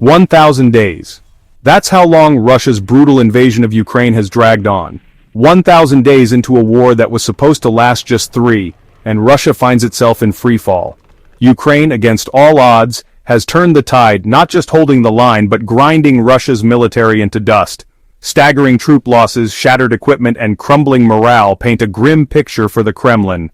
1,000 days. That's how long Russia's brutal invasion of Ukraine has dragged on. 1,000 days into a war that was supposed to last just 3, and Russia finds itself in freefall. Ukraine, against all odds, has turned the tide, not just holding the line but grinding Russia's military into dust. Staggering troop losses, shattered equipment, and crumbling morale paint a grim picture for the Kremlin.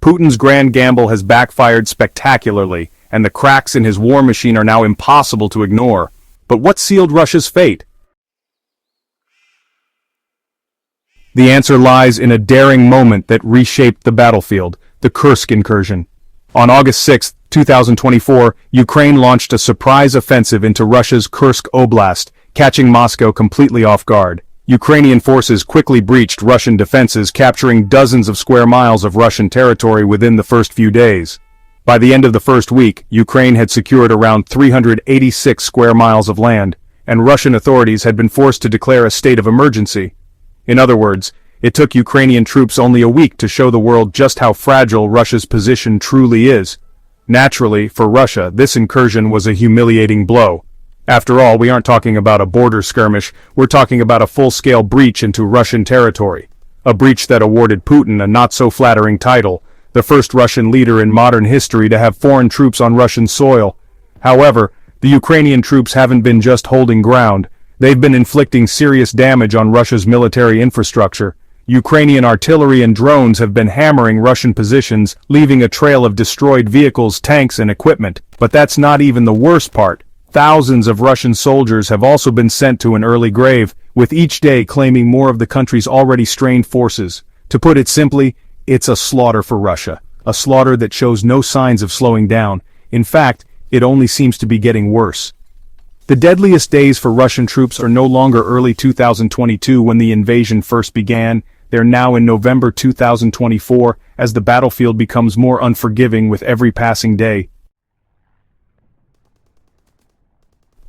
Putin's grand gamble has backfired spectacularly, and the cracks in his war machine are now impossible to ignore. But what sealed Russia's fate? The answer lies in a daring moment that reshaped the battlefield, the Kursk Incursion. On August 6, 2024, Ukraine launched a surprise offensive into Russia's Kursk Oblast, catching Moscow completely off guard. Ukrainian forces quickly breached Russian defenses, capturing dozens of square miles of Russian territory within the first few days. By the end of the first week, Ukraine had secured around 386 square miles of land, and Russian authorities had been forced to declare a state of emergency. In other words, it took Ukrainian troops only a week to show the world just how fragile Russia's position truly is. Naturally, for Russia, this incursion was a humiliating blow. After all, we aren't talking about a border skirmish, we're talking about a full-scale breach into Russian territory. A breach that awarded Putin a not-so-flattering title, the first Russian leader in modern history to have foreign troops on Russian soil. However, the Ukrainian troops haven't been just holding ground, they've been inflicting serious damage on Russia's military infrastructure. Ukrainian artillery and drones have been hammering Russian positions, leaving a trail of destroyed vehicles, tanks, and equipment. But that's not even the worst part. Thousands of Russian soldiers have also been sent to an early grave, with each day claiming more of the country's already strained forces. To put it simply, it's a slaughter for Russia. A slaughter that shows no signs of slowing down. In fact, it only seems to be getting worse. The deadliest days for Russian troops are no longer early 2022 when the invasion first began. They're now in November 2024, as the battlefield becomes more unforgiving with every passing day.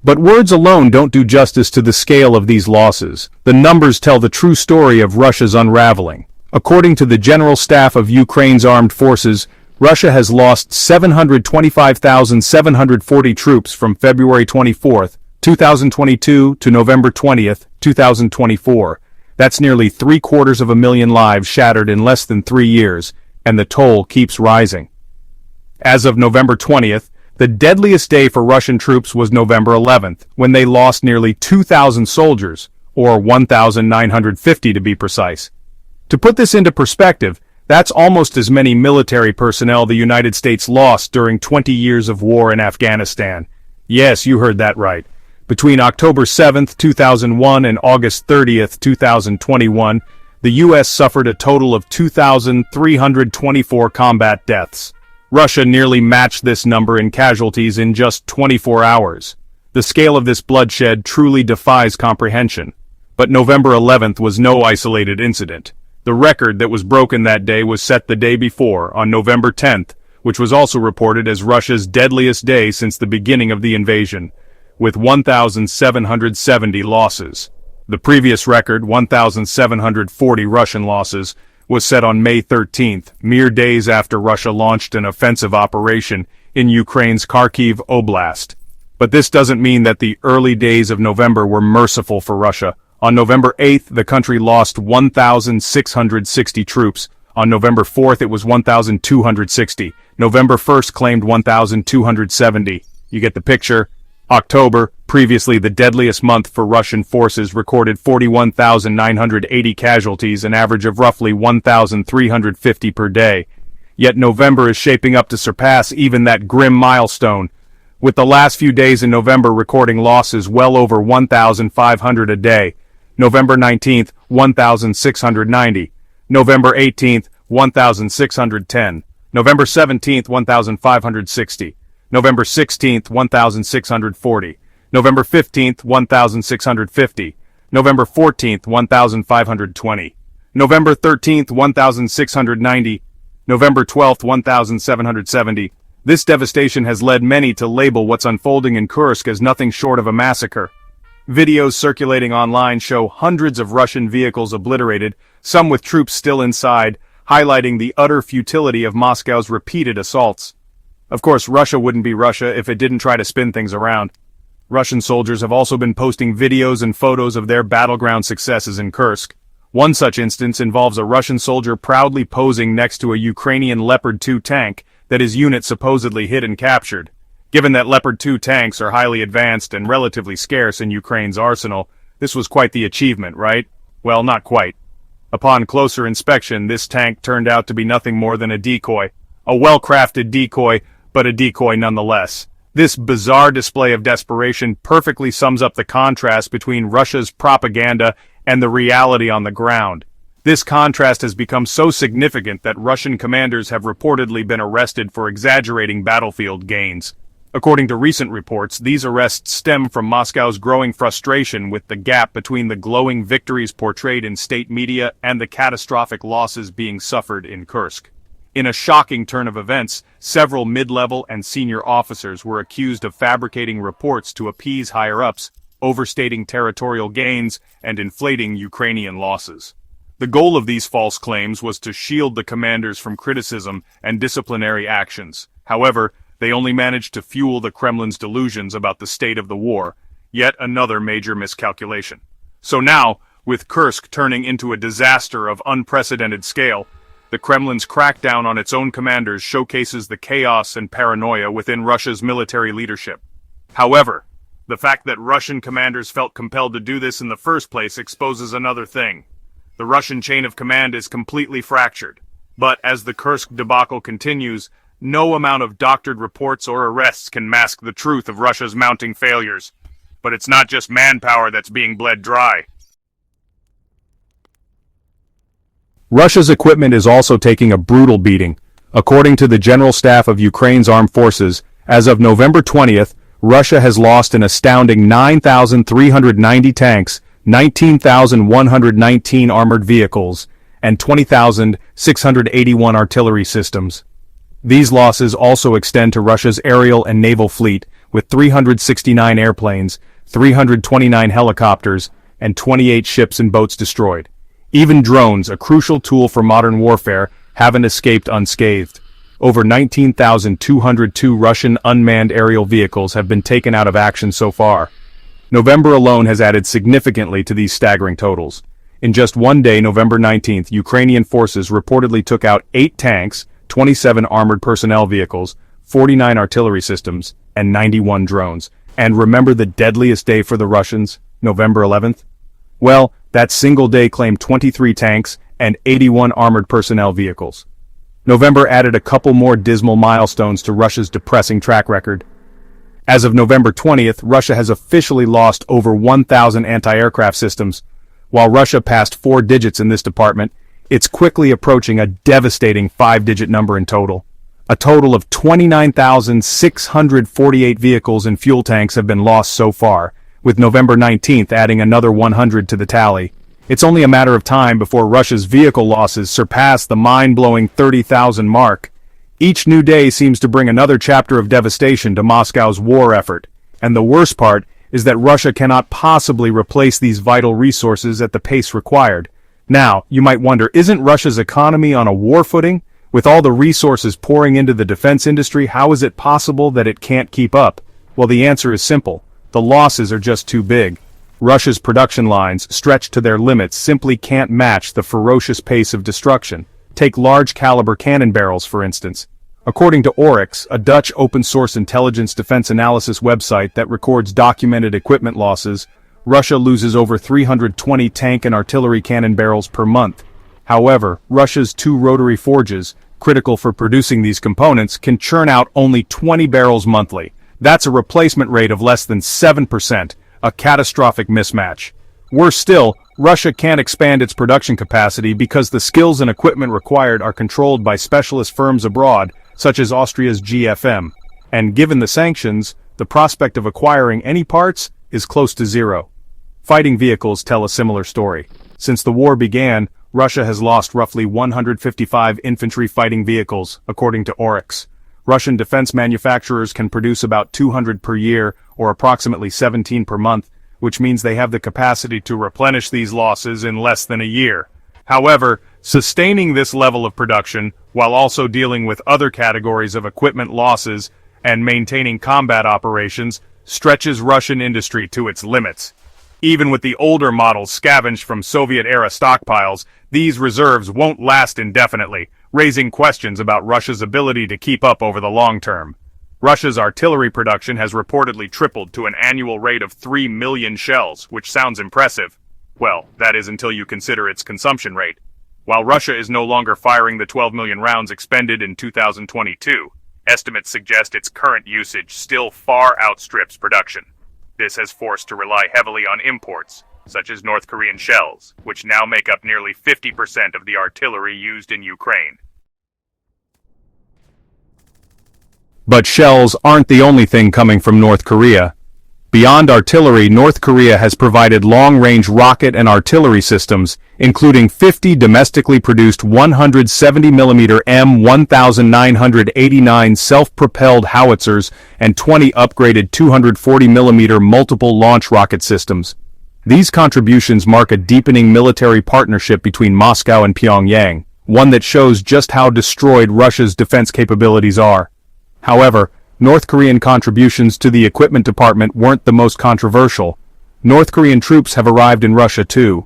But words alone don't do justice to the scale of these losses. The numbers tell the true story of Russia's unraveling. According to the General Staff of Ukraine's armed forces, Russia has lost 725,740 troops from February 24, 2022 to November 20, 2024. That's nearly 750,000 lives shattered in less than 3 years, and the toll keeps rising. As of November 20th, the deadliest day for Russian troops was November 11th, when they lost nearly 2,000 soldiers, or 1,950 to be precise. To put this into perspective, that's almost as many military personnel the United States lost during 20 years of war in Afghanistan. Yes, you heard that right. Between October 7, 2001 and August 30, 2021, the U.S. suffered a total of 2,324 combat deaths. Russia nearly matched this number in casualties in just 24 hours. The scale of this bloodshed truly defies comprehension. But November 11th was no isolated incident. The record that was broken that day was set the day before, on November 10th, which was also reported as Russia's deadliest day since the beginning of the invasion, with 1,770 losses. The previous record, 1,740 Russian losses, was set on May 13th, mere days after Russia launched an offensive operation in Ukraine's Kursk Oblast. But this doesn't mean that the early days of November were merciful for Russia. On November 8th, the country lost 1,660 troops. On November 4th, it was 1,260. November 1st claimed 1,270. You get the picture. October, previously the deadliest month for Russian forces, recorded 41,980 casualties, an average of roughly 1,350 per day. Yet November is shaping up to surpass even that grim milestone, with the last few days in November recording losses well over 1,500 a day. November 19th, 1,690. November 18th, 1,610. November 17th, 1,560. November 16th, 1,640. November 15th, 1,650. November 14th, 1,520. November 13th, 1,690. November 12th, 1,770. This devastation has led many to label what's unfolding in Kursk as nothing short of a massacre. Videos circulating online show hundreds of Russian vehicles obliterated, some with troops still inside, highlighting the utter futility of Moscow's repeated assaults. Of course, Russia wouldn't be Russia if it didn't try to spin things around. Russian soldiers have also been posting videos and photos of their battleground successes in Kursk. One such instance involves a Russian soldier proudly posing next to a Ukrainian Leopard 2 tank that his unit supposedly hit and captured. Given that Leopard 2 tanks are highly advanced and relatively scarce in Ukraine's arsenal, this was quite the achievement, right? Well, not quite. Upon closer inspection, this tank turned out to be nothing more than a decoy. A well-crafted decoy, but a decoy nonetheless. This bizarre display of desperation perfectly sums up the contrast between Russia's propaganda and the reality on the ground. This contrast has become so significant that Russian commanders have reportedly been arrested for exaggerating battlefield gains. According to recent reports, these arrests stem from Moscow's growing frustration with the gap between the glowing victories portrayed in state media and the catastrophic losses being suffered in Kursk. In a shocking turn of events, several mid-level and senior officers were accused of fabricating reports to appease higher-ups, overstating territorial gains, and inflating Ukrainian losses. The goal of these false claims was to shield the commanders from criticism and disciplinary actions. However, they only managed to fuel the Kremlin's delusions about the state of the war, yet another major miscalculation. So now, with Kursk turning into a disaster of unprecedented scale, the Kremlin's crackdown on its own commanders showcases the chaos and paranoia within Russia's military leadership. However, the fact that Russian commanders felt compelled to do this in the first place exposes another thing. The Russian chain of command is completely fractured. But as the Kursk debacle continues, no amount of doctored reports or arrests can mask the truth of Russia's mounting failures. But it's not just manpower that's being bled dry. Russia's equipment is also taking a brutal beating. According to the General Staff of Ukraine's Armed Forces, as of November 20th, Russia has lost an astounding 9,390 tanks, 19,119 armored vehicles, and 20,681 artillery systems. These losses also extend to Russia's aerial and naval fleet, with 369 airplanes, 329 helicopters, and 28 ships and boats destroyed. Even drones, a crucial tool for modern warfare, haven't escaped unscathed. Over 19,202 Russian unmanned aerial vehicles have been taken out of action so far. November alone has added significantly to these staggering totals. In just one day, November 19th, Ukrainian forces reportedly took out 8 tanks, 27 armored personnel vehicles, 49 artillery systems, and 91 drones. And remember the deadliest day for the Russians, November 11th? Well, that single day claimed 23 tanks and 81 armored personnel vehicles. November added a couple more dismal milestones to Russia's depressing track record. As of November 20th, Russia has officially lost over 1,000 anti-aircraft systems. While Russia passed 4 digits in this department, it's quickly approaching a devastating 5-digit number in total. A total of 29,648 vehicles and fuel tanks have been lost so far, with November 19th adding another 100 to the tally. It's only a matter of time before Russia's vehicle losses surpass the mind-blowing 30,000 mark. Each new day seems to bring another chapter of devastation to Moscow's war effort, and the worst part is that Russia cannot possibly replace these vital resources at the pace required. Now, you might wonder, isn't Russia's economy on a war footing? With all the resources pouring into the defense industry, how is it possible that it can't keep up? Well, the answer is simple. The losses are just too big. Russia's production lines, stretched to their limits, simply can't match the ferocious pace of destruction. Take large-caliber cannon barrels, for instance. According to Oryx, a Dutch open-source intelligence defense analysis website that records documented equipment losses, Russia loses over 320 tank and artillery cannon barrels per month. However, Russia's 2 rotary forges, critical for producing these components, can churn out only 20 barrels monthly. That's a replacement rate of less than 7%, a catastrophic mismatch. Worse still, Russia can't expand its production capacity because the skills and equipment required are controlled by specialist firms abroad, such as Austria's GFM. And given the sanctions, the prospect of acquiring any parts is close to zero. Fighting vehicles tell a similar story. Since the war began, Russia has lost roughly 155 infantry fighting vehicles, according to Oryx. Russian defense manufacturers can produce about 200 per year, or approximately 17 per month, which means they have the capacity to replenish these losses in less than a year. However, sustaining this level of production, while also dealing with other categories of equipment losses and maintaining combat operations, stretches Russian industry to its limits. Even with the older models scavenged from Soviet-era stockpiles, these reserves won't last indefinitely, raising questions about Russia's ability to keep up over the long term. Russia's artillery production has reportedly tripled to an annual rate of 3 million shells, which sounds impressive. Well, that is until you consider its consumption rate. While Russia is no longer firing the 12 million rounds expended in 2022, estimates suggest its current usage still far outstrips production. This has forced to rely heavily on imports, such as North Korean shells, which now make up nearly 50% of the artillery used in Ukraine. But shells aren't the only thing coming from North Korea. Beyond artillery, North Korea has provided long-range rocket and artillery systems, including 50 domestically produced 170mm M1989 self-propelled howitzers and 20 upgraded 240mm multiple launch rocket systems. These contributions mark a deepening military partnership between Moscow and Pyongyang, one that shows just how destroyed Russia's defense capabilities are. However, North Korean contributions to the equipment department weren't the most controversial. North Korean troops have arrived in Russia too.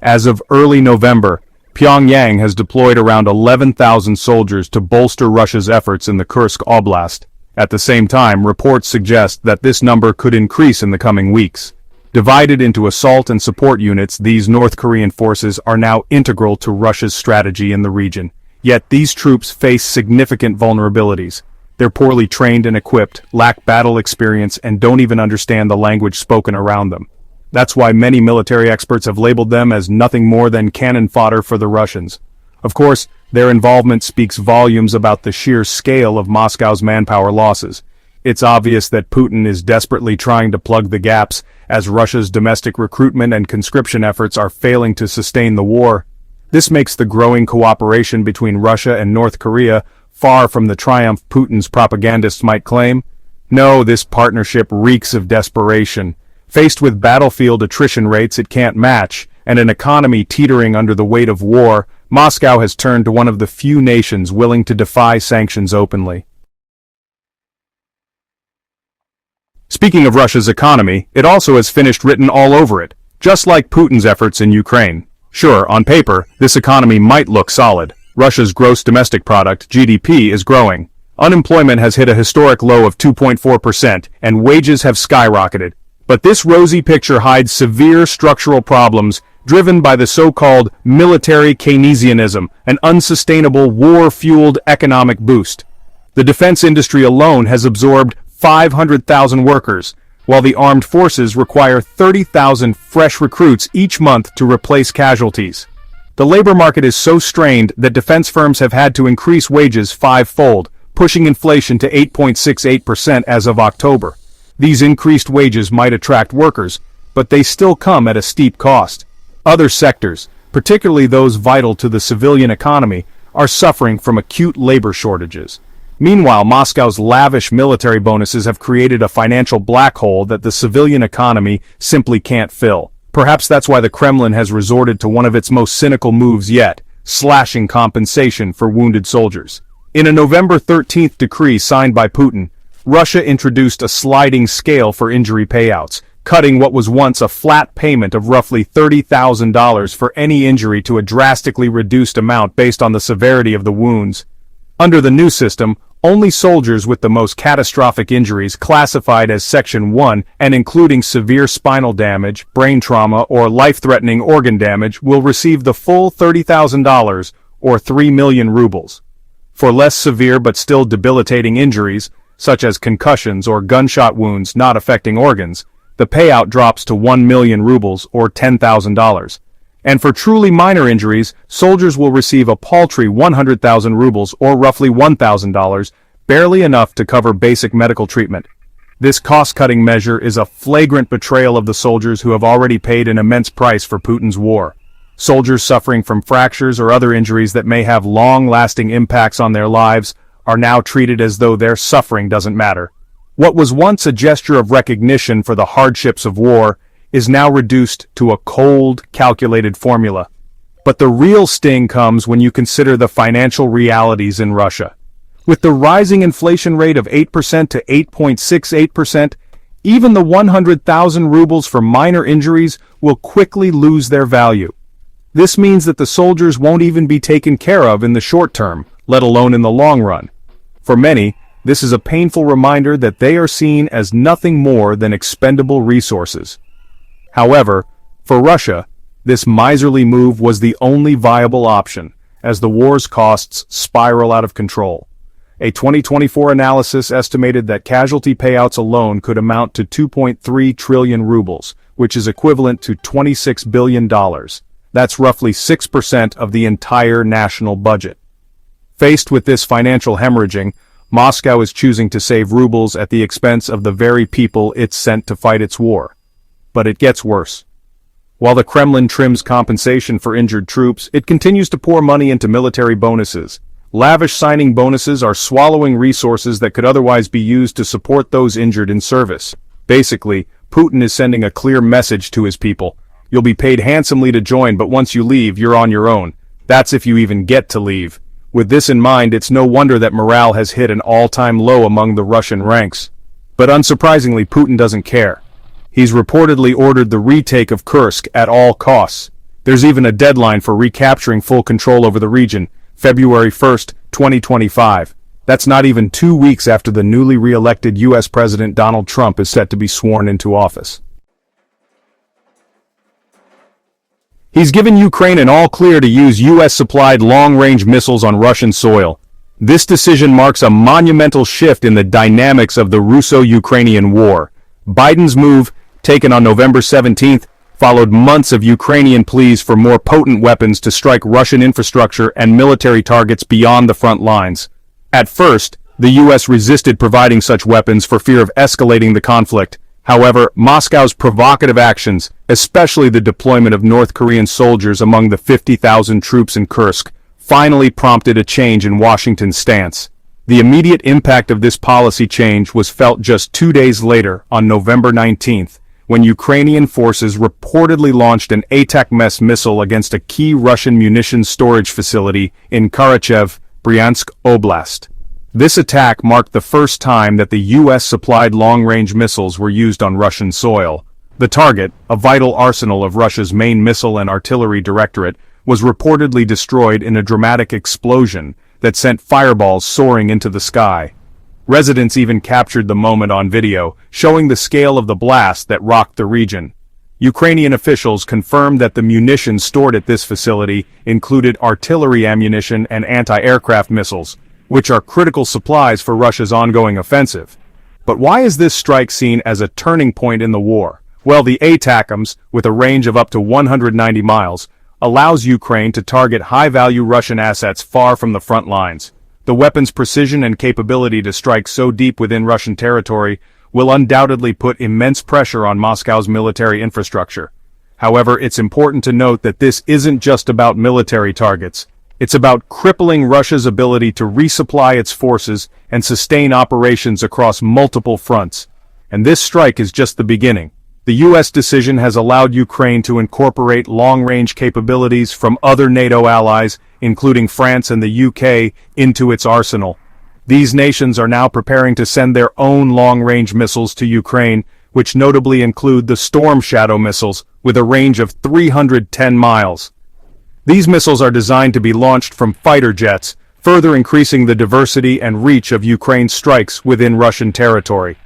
As of early November, Pyongyang has deployed around 11,000 soldiers to bolster Russia's efforts in the Kursk Oblast. At the same time, reports suggest that this number could increase in the coming weeks. Divided into assault and support units, these North Korean forces are now integral to Russia's strategy in the region. Yet these troops face significant vulnerabilities. They're poorly trained and equipped, lack battle experience, and don't even understand the language spoken around them. That's why many military experts have labeled them as nothing more than cannon fodder for the Russians. Of course, their involvement speaks volumes about the sheer scale of Moscow's manpower losses. It's obvious that Putin is desperately trying to plug the gaps, as Russia's domestic recruitment and conscription efforts are failing to sustain the war. This makes the growing cooperation between Russia and North Korea far from the triumph Putin's propagandists might claim. No, this partnership reeks of desperation. Faced with battlefield attrition rates it can't match, and an economy teetering under the weight of war, Moscow has turned to one of the few nations willing to defy sanctions openly. Speaking of Russia's economy, it also has finished written all over it, just like Putin's efforts in Ukraine. Sure, on paper, this economy might look solid. Russia's gross domestic product, GDP, is growing. Unemployment has hit a historic low of 2.4%, and wages have skyrocketed. But this rosy picture hides severe structural problems driven by the so-called military Keynesianism, an unsustainable war-fueled economic boost. The defense industry alone has absorbed 500,000 workers, while the armed forces require 30,000 fresh recruits each month to replace casualties. The labor market is so strained that defense firms have had to increase wages five-fold, pushing inflation to 8.68% as of October. These increased wages might attract workers, but they still come at a steep cost. Other sectors, particularly those vital to the civilian economy, are suffering from acute labor shortages. Meanwhile, Moscow's lavish military bonuses have created a financial black hole that the civilian economy simply can't fill. Perhaps that's why the Kremlin has resorted to one of its most cynical moves yet, slashing compensation for wounded soldiers. In a November 13th decree signed by Putin, Russia introduced a sliding scale for injury payouts, cutting what was once a flat payment of roughly $30,000 for any injury to a drastically reduced amount based on the severity of the wounds. Under the new system, only soldiers with the most catastrophic injuries classified as Section 1 and including severe spinal damage, brain trauma, or life-threatening organ damage will receive the full $30,000 or 3 million rubles. For less severe but still debilitating injuries, such as concussions or gunshot wounds not affecting organs, the payout drops to 1 million rubles or $10,000. And for truly minor injuries, soldiers will receive a paltry 100,000 rubles or roughly $1,000, barely enough to cover basic medical treatment. This cost-cutting measure is a flagrant betrayal of the soldiers who have already paid an immense price for Putin's war. Soldiers suffering from fractures or other injuries that may have long-lasting impacts on their lives are now treated as though their suffering doesn't matter. What was once a gesture of recognition for the hardships of war is now reduced to a cold, calculated formula. But the real sting comes when you consider the financial realities in Russia. With the rising inflation rate of 8% to 8.68%, Even the 100,000 rubles for minor injuries will quickly lose their value. This means that the soldiers won't even be taken care of in the short term, let alone in the long run. For many, this is a painful reminder that they are seen as nothing more than expendable resources. However, for Russia, this miserly move was the only viable option, as the war's costs spiral out of control. A 2024 analysis estimated that casualty payouts alone could amount to 2.3 trillion rubles, which is equivalent to $26 billion. That's roughly 6% of the entire national budget. Faced with this financial hemorrhaging, Moscow is choosing to save rubles at the expense of the very people it's sent to fight its war. But it gets worse. While the Kremlin trims compensation for injured troops, it continues to pour money into military bonuses. Lavish signing bonuses are swallowing resources that could otherwise be used to support those injured in service. Basically, Putin is sending a clear message to his people. You'll be paid handsomely to join, but once you leave, you're on your own. That's if you even get to leave. With this in mind, it's no wonder that morale has hit an all-time low among the Russian ranks. But unsurprisingly, Putin doesn't care. He's reportedly ordered the retake of Kursk at all costs. There's even a deadline for recapturing full control over the region, February 1st, 2025. That's not even 2 weeks after the newly re-elected U.S. President Donald Trump is set to be sworn into office. He's given Ukraine an all-clear to use U.S.-supplied long-range missiles on Russian soil. This decision marks a monumental shift in the dynamics of the Russo-Ukrainian war. Biden's move, taken on November 17th, followed months of Ukrainian pleas for more potent weapons to strike Russian infrastructure and military targets beyond the front lines. At first, the U.S. resisted providing such weapons for fear of escalating the conflict. However, Moscow's provocative actions, especially the deployment of North Korean soldiers among the 50,000 troops in Kursk, finally prompted a change in Washington's stance. The immediate impact of this policy change was felt just 2 days later, on November 19th, when Ukrainian forces reportedly launched an ATACMS missile against a key Russian munitions storage facility in Karachev, Bryansk Oblast. This attack marked the first time that the U.S.-supplied long-range missiles were used on Russian soil. The target, a vital arsenal of Russia's main missile and artillery directorate, was reportedly destroyed in a dramatic explosion that sent fireballs soaring into the sky. Residents even captured the moment on video, showing the scale of the blast that rocked the region. Ukrainian officials confirmed that the munitions stored at this facility included artillery ammunition and anti-aircraft missiles, which are critical supplies for Russia's ongoing offensive. But why is this strike seen as a turning point in the war? Well, the ATACMS, with a range of up to 190 miles, allows Ukraine to target high-value Russian assets far from the front lines. The weapon's precision and capability to strike so deep within Russian territory will undoubtedly put immense pressure on Moscow's military infrastructure. However, it's important to note that this isn't just about military targets. It's about crippling Russia's ability to resupply its forces and sustain operations across multiple fronts. And this strike is just the beginning. The U.S. decision has allowed Ukraine to incorporate long-range capabilities from other NATO allies, including France and the UK, into its arsenal. These nations are now preparing to send their own long-range missiles to Ukraine, which notably include the Storm Shadow missiles, with a range of 310 miles. These missiles are designed to be launched from fighter jets, further increasing the diversity and reach of Ukraine's strikes within Russian territory.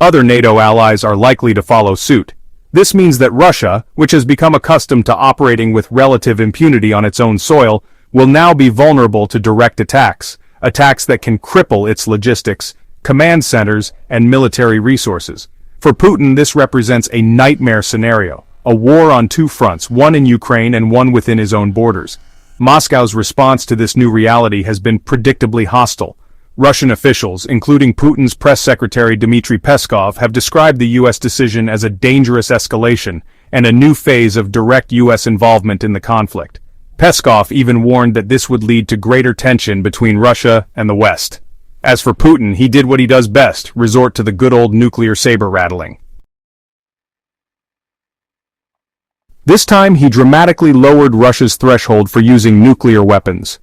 Other NATO allies are likely to follow suit. This means that Russia, which has become accustomed to operating with relative impunity on its own soil, will now be vulnerable to direct attacks that can cripple its logistics, command centers, and military resources. For Putin, this represents a nightmare scenario, a war on two fronts, one in Ukraine and one within his own borders. Moscow's response to this new reality has been predictably hostile. Russian officials, including Putin's press secretary Dmitry Peskov, have described the U.S. decision as a dangerous escalation and a new phase of direct U.S. involvement in the conflict. Peskov even warned that this would lead to greater tension between Russia and the West. As for Putin, he did what he does best, resort to the good old nuclear saber rattling. This time, he dramatically lowered Russia's threshold for using nuclear weapons.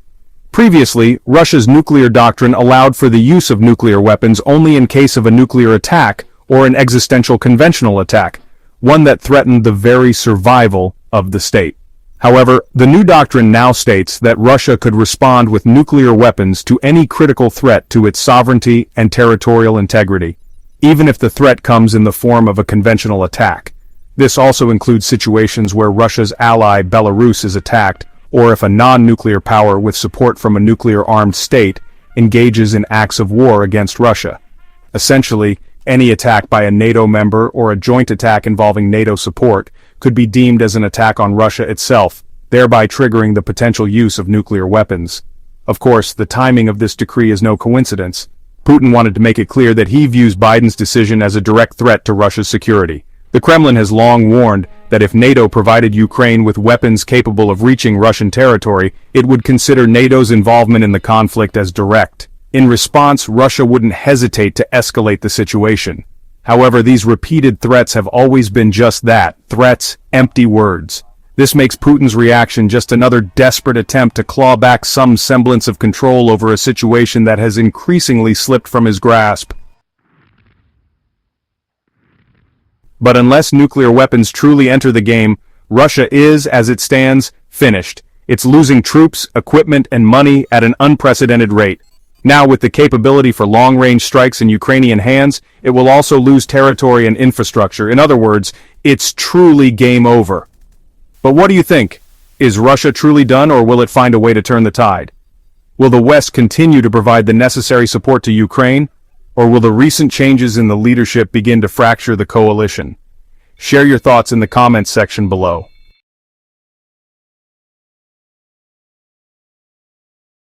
Previously, Russia's nuclear doctrine allowed for the use of nuclear weapons only in case of a nuclear attack or an existential conventional attack, one that threatened the very survival of the state. However, the new doctrine now states that Russia could respond with nuclear weapons to any critical threat to its sovereignty and territorial integrity, even if the threat comes in the form of a conventional attack. This also includes situations where Russia's ally Belarus is attacked, or if a non-nuclear power with support from a nuclear-armed state engages in acts of war against Russia. Essentially, any attack by a NATO member or a joint attack involving NATO support could be deemed as an attack on Russia itself, thereby triggering the potential use of nuclear weapons. Of course, the timing of this decree is no coincidence. Putin wanted to make it clear that he views Biden's decision as a direct threat to Russia's security. The Kremlin has long warned that if NATO provided Ukraine with weapons capable of reaching Russian territory, it would consider NATO's involvement in the conflict as direct. In response, Russia wouldn't hesitate to escalate the situation. However, these repeated threats have always been just that, threats, empty words. This makes Putin's reaction just another desperate attempt to claw back some semblance of control over a situation that has increasingly slipped from his grasp. But unless nuclear weapons truly enter the game, Russia is, as it stands, finished. It's losing troops, equipment, and money at an unprecedented rate. Now, with the capability for long-range strikes in Ukrainian hands, it will also lose territory and infrastructure. In other words, it's truly game over. But what do you think? Is Russia truly done, or will it find a way to turn the tide? Will the West continue to provide the necessary support to Ukraine, or will the recent changes in the leadership begin to fracture the coalition? Share your thoughts in the comments section below.